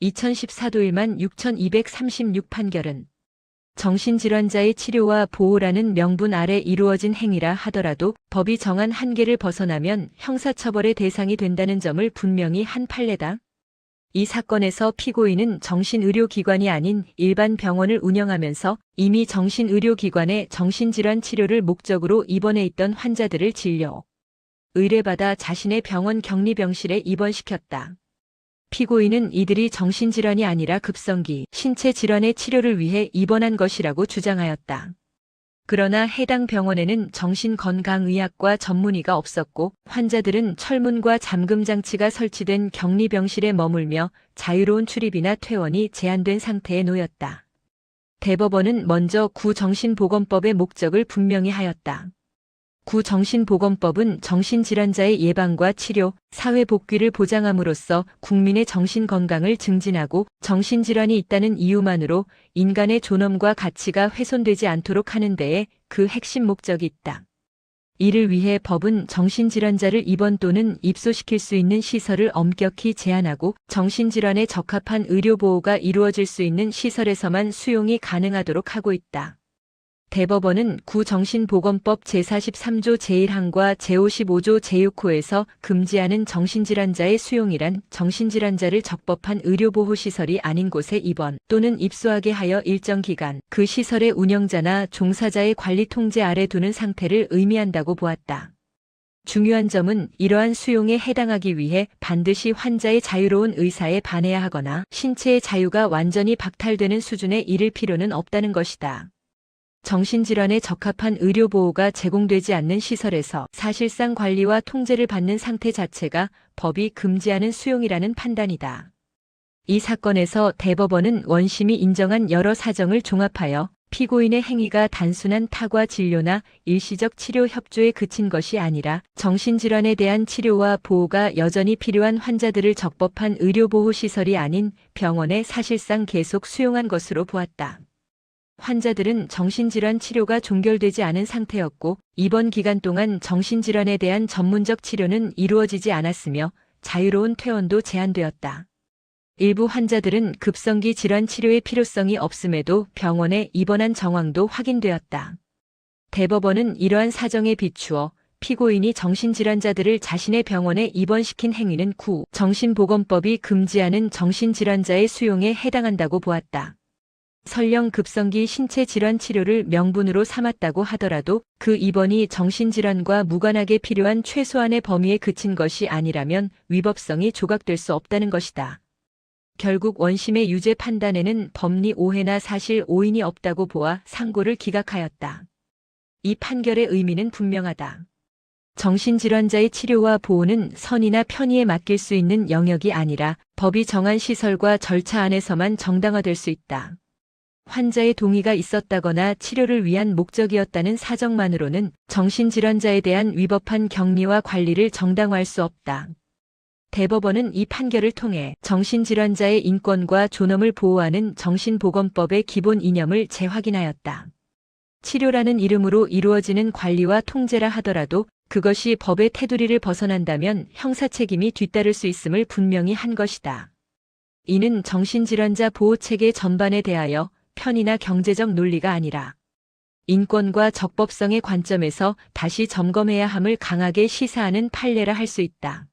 2014도 16,236 판결은 정신질환자의 치료와 보호라는 명분 아래 이루어진 행위라 하더라도 법이 정한 한계를 벗어나면 형사처벌의 대상이 된다는 점을 분명히 한 판례다. 이 사건에서 피고인은 정신의료기관이 아닌 일반 병원을 운영하면서 이미 정신의료기관에 정신질환 치료를 목적으로 입원해 있던 환자들을 진료, 의뢰받아 자신의 병원 격리병실에 입원시켰다. 피고인은 이들이 정신질환이 아니라 급성기, 신체 질환의 치료를 위해 입원한 것이라고 주장하였다. 그러나 해당 병원에는 정신건강의학과 전문의가 없었고 환자들은 철문과 잠금 장치가 설치된 격리병실에 머물며 자유로운 출입이나 퇴원이 제한된 상태에 놓였다. 대법원은 먼저 구정신보건법의 목적을 분명히 하였다. 구정신보건법은 정신질환자의 예방과 치료, 사회복귀를 보장함으로써 국민의 정신건강을 증진하고 정신질환이 있다는 이유만으로 인간의 존엄과 가치가 훼손되지 않도록 하는 데에 그 핵심 목적이 있다. 이를 위해 법은 정신질환자를 입원 또는 입소시킬 수 있는 시설을 엄격히 제한하고 정신질환에 적합한 의료보호가 이루어질 수 있는 시설에서만 수용이 가능하도록 하고 있다. 대법원은 구정신보건법 제43조 제1항과 제55조 제6호에서 금지하는 정신질환자의 수용이란 정신질환자를 적법한 의료보호시설이 아닌 곳에 입원 또는 입소하게 하여 일정 기간 그 시설의 운영자나 종사자의 관리 통제 아래 두는 상태를 의미한다고 보았다. 중요한 점은 이러한 수용에 해당하기 위해 반드시 환자의 자유로운 의사에 반해야 하거나 신체의 자유가 완전히 박탈되는 수준에 이를 필요는 없다는 것이다. 정신질환에 적합한 의료보호가 제공되지 않는 시설에서 사실상 관리와 통제를 받는 상태 자체가 법이 금지하는 수용이라는 판단이다. 이 사건에서 대법원은 원심이 인정한 여러 사정을 종합하여 피고인의 행위가 단순한 타과 진료나 일시적 치료 협조에 그친 것이 아니라 정신질환에 대한 치료와 보호가 여전히 필요한 환자들을 적법한 의료보호시설이 아닌 병원에 사실상 계속 수용한 것으로 보았다. 환자들은 정신질환 치료가 종결되지 않은 상태였고 입원 기간 동안 정신질환에 대한 전문적 치료는 이루어지지 않았으며 자유로운 퇴원도 제한되었다. 일부 환자들은 급성기 질환 치료의 필요성이 없음에도 병원에 입원한 정황도 확인되었다. 대법원은 이러한 사정에 비추어 피고인이 정신질환자들을 자신의 병원에 입원시킨 행위는 정신보건법이 금지하는 정신질환자의 수용에 해당한다고 보았다. 설령 급성기 신체 질환 치료를 명분으로 삼았다고 하더라도 그 입원이 정신질환과 무관하게 필요한 최소한의 범위에 그친 것이 아니라면 위법성이 조각될 수 없다는 것이다. 결국 원심의 유죄 판단에는 법리 오해나 사실 오인이 없다고 보아 상고를 기각하였다. 이 판결의 의미는 분명하다. 정신질환자의 치료와 보호는 선의나 편의에 맡길 수 있는 영역이 아니라 법이 정한 시설과 절차 안에서만 정당화될 수 있다. 환자의 동의가 있었다거나 치료를 위한 목적이었다는 사정만으로는 정신질환자에 대한 위법한 격리와 관리를 정당화할 수 없다. 대법원은 이 판결을 통해 정신질환자의 인권과 존엄을 보호하는 정신보건법의 기본 이념을 재확인하였다. 치료라는 이름으로 이루어지는 관리와 통제라 하더라도 그것이 법의 테두리를 벗어난다면 형사책임이 뒤따를 수 있음을 분명히 한 것이다. 이는 정신질환자 보호체계 전반에 대하여 편의나 경제적 논리가 아니라 인권과 적법성의 관점에서 다시 점검해야 함을 강하게 시사하는 판례라 할 수 있다.